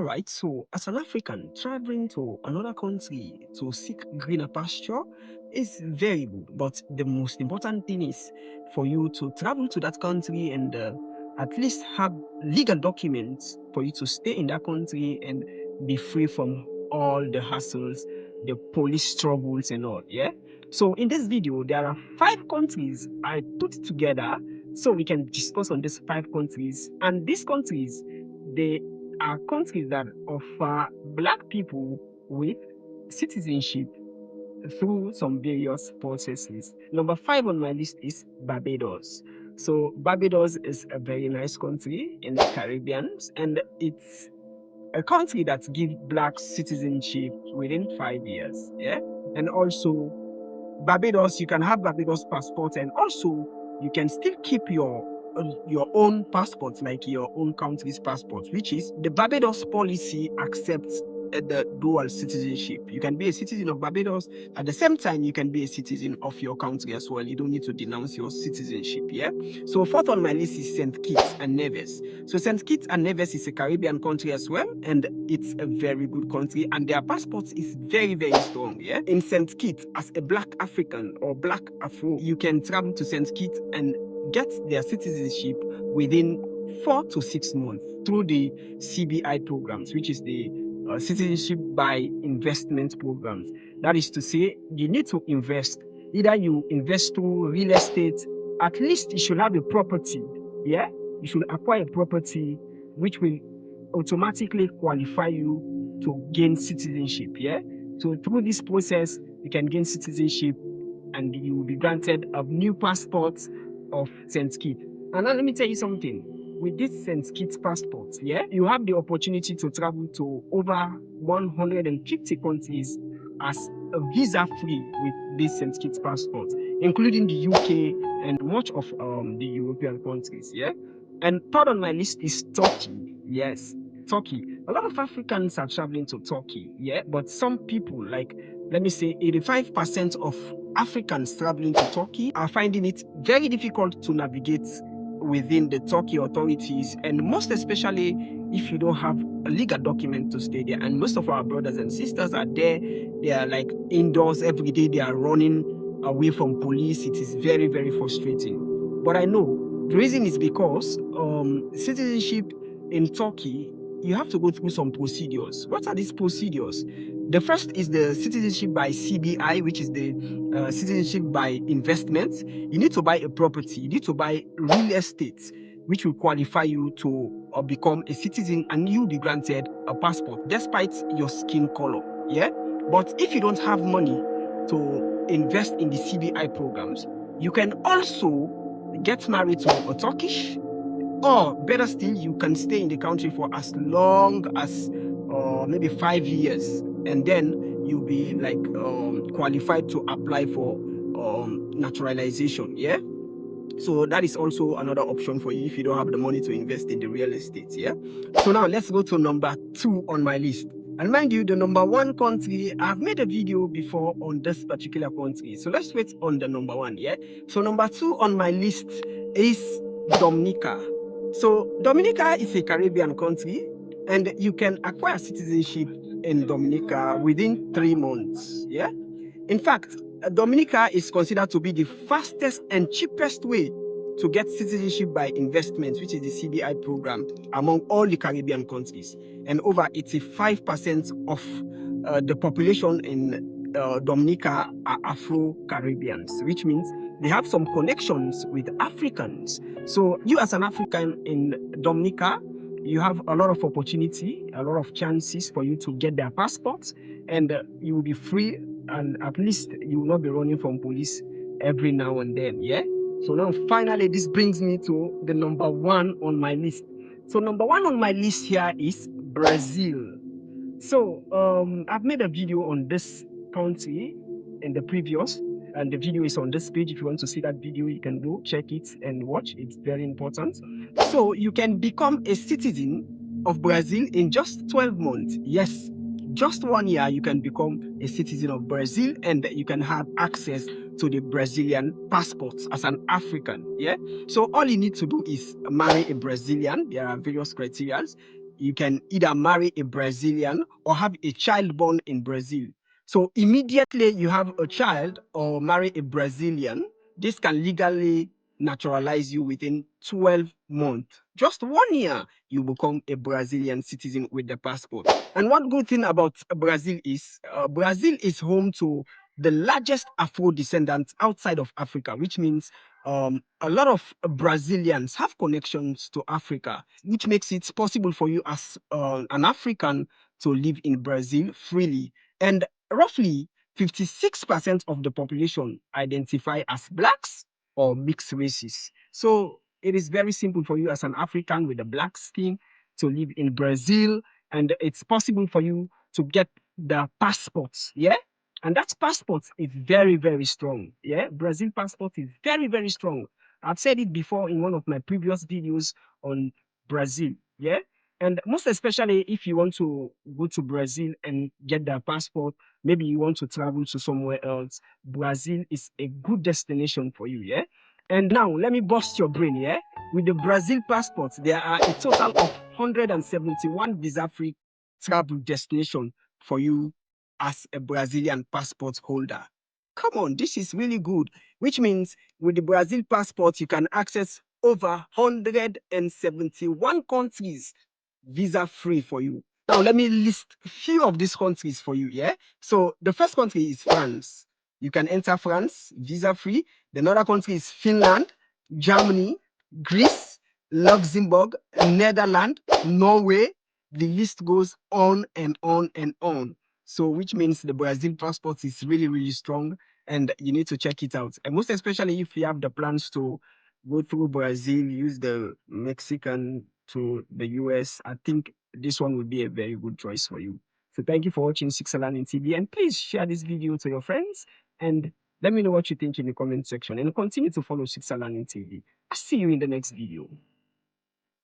right, so as an African traveling to another country to seek greener pasture is very good, but the most important thing is for you to travel to that country and at least have legal documents for you to stay in that country and be free from all the hassles, the police troubles, and all. Yeah. So in this video, there are 5 countries I put together so we can discuss on these 5 countries, and these countries they are countries that offer black people with citizenship through some various processes. Number 5 on my list is Barbados. So Barbados is a very nice country in the Caribbean, and it's a country that gives black citizenship within 5 years. Yeah, and also Barbados, you can have Barbados passport, and also you can still keep your own passport, like your own country's passport, which is the Barbados policy accepts the dual citizenship. You can be a citizen of Barbados at the same time you can be a citizen of your country as well. You don't need to denounce your citizenship. Yeah. So fourth on my list is St. Kitts and Nevis. So St. Kitts and Nevis is a Caribbean country as well, and it's a very good country, and their passport is very, very strong. Yeah. In St. Kitts, as a black African or black Afro, you can travel to St. Kitts and get their citizenship within 4 to 6 months through the CBI programs, which is the citizenship by investment programs. That is to say, you need to invest. Either you invest through real estate, at least you should have a property. Yeah, you should acquire a property which will automatically qualify you to gain citizenship. Yeah, so through this process, you can gain citizenship and you will be granted a new passport of St. Kitts. And now let me tell you something. With this St. Kitts passport, yeah, you have the opportunity to travel to over 150 countries as a visa free with this St. Kitts passport, including the UK and much of the European countries. Yeah. And third on my list is Turkey. Yes, Turkey. A lot of Africans are traveling to Turkey. Yeah, but some people, like let me say 85% of Africans traveling to Turkey are finding it very difficult to navigate within the Turkey authorities, and most especially if you don't have a legal document to stay there. And most of our brothers and sisters are there, they are like indoors every day, they are running away from police. It is very, very frustrating. But I know the reason is because citizenship in Turkey, you have to go through some procedures. What are these procedures? The first is the citizenship by CBI, which is the citizenship by investments. You need to buy a property, you need to buy real estate, which will qualify you to become a citizen, and you'll be granted a passport despite your skin color. Yeah. But if you don't have money to invest in the CBI programs, you can also get married to a Turkish, or better still, you can stay in the country for as long as maybe 5 years, and then you'll be like qualified to apply for naturalization. Yeah. So that is also another option for you if you don't have the money to invest in the real estate. Yeah. So now let's go to number 2 on my list. And mind you, the number 1 country, I've made a video before on this particular country. So let's wait on the number 1. Yeah. So number 2 on my list is Dominica. So Dominica is a Caribbean country, and you can acquire citizenship in Dominica within 3 months. Yeah. In fact, Dominica is considered to be the fastest and cheapest way to get citizenship by investment, which is the CBI program, among all the Caribbean countries. And over 85% of the population in Dominica are Afro-Caribbeans, which means they have some connections with Africans. So you as an African in Dominica, you have a lot of opportunity, a lot of chances for you to get their passports, and you will be free, and at least you will not be running from police every now and then. Yeah. So now finally, this brings me to the number 1 on my list. So number 1 on my list here is Brazil. So I've made a video on this country in the previous, and the video is on this page. If you want to see that video, you can go check it and watch. It's very important. So you can become a citizen of Brazil in just 12 months. Yes, just 1 year, you can become a citizen of Brazil, and you can have access to the Brazilian passports as an African. Yeah. So all you need to do is marry a Brazilian. There are various criteria. you can either marry a Brazilian or have a child born in Brazil. So immediately you have a child or marry a Brazilian, this can legally naturalize you within 12 months. Just 1 year, you become a Brazilian citizen with the passport. And one good thing about Brazil is home to the largest Afro descendants outside of Africa, which means a lot of Brazilians have connections to Africa, which makes it possible for you as an African to live in Brazil freely. And roughly 56% of the population identify as blacks or mixed races. So it is very simple for you as an African with a black skin to live in Brazil, and it's possible for you to get the passports. Yeah. And that passport is very, very strong. Yeah. Brazil passport is very, very strong. I've said it before in one of my previous videos on Brazil. Yeah. And most especially if you want to go to Brazil and get that passport, maybe you want to travel to somewhere else, Brazil is a good destination for you. Yeah. And now let me bust your brain. Yeah. With the Brazil passport, there are a total of 171 visa-free travel destinations for you as a Brazilian passport holder. Come on, this is really good. Which means with the Brazil passport, you can access over 171 countries visa free for you. Now, let me list a few of these countries for you. Yeah. So the first country is France. You can enter France visa free. The other country is Finland, Germany, Greece, Luxembourg, Netherlands, Norway. The list goes on and on and on. So, which means the Brazil passport is really, really strong, and you need to check it out. And most especially if you have the plans to go through Brazil, use the Mexican to the US, I think this one would be a very good choice for you. So thank you for watching Sixalanin TV, and please share this video to your friends and let me know what you think in the comment section, and continue to follow Sixalanin TV. I'll see you in the next video.